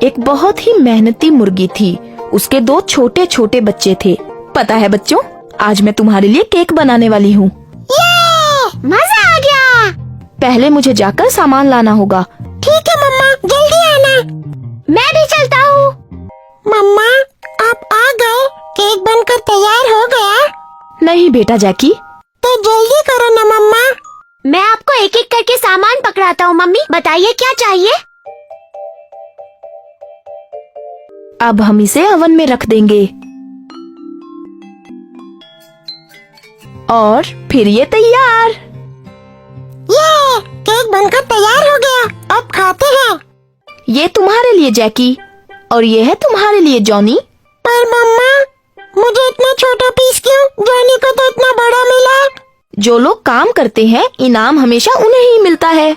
एक बहुत ही मेहनती मुर्गी थी। उसके 2 छोटे छोटे बच्चे थे। पता है बच्चों, आज मैं तुम्हारे लिए केक बनाने वाली हूँ। ये मजा आ गया। पहले मुझे जाकर सामान लाना होगा। ठीक है मम्मा, जल्दी आना। मैं भी चलता हूँ। मम्मा, आप आ गए? केक बनकर तैयार हो गया? नहीं बेटा जैकी, तो जल्दी करो ना मम्मा। मैं आपको एक एक करके सामान पकड़ाता हूँ। मम्मी बताइए क्या चाहिए? अब हम इसे ओवन में रख देंगे और फिर ये तैयार। ये केक बनकर तैयार हो गया। अब खाते हैं। ये तुम्हारे लिए जैकी और ये है तुम्हारे लिए जॉनी। पर मम्मा, मुझे इतना छोटा पीस क्यों? जॉनी को तो इतना बड़ा मिला। जो लोग काम करते हैं इनाम हमेशा उन्हें ही मिलता है।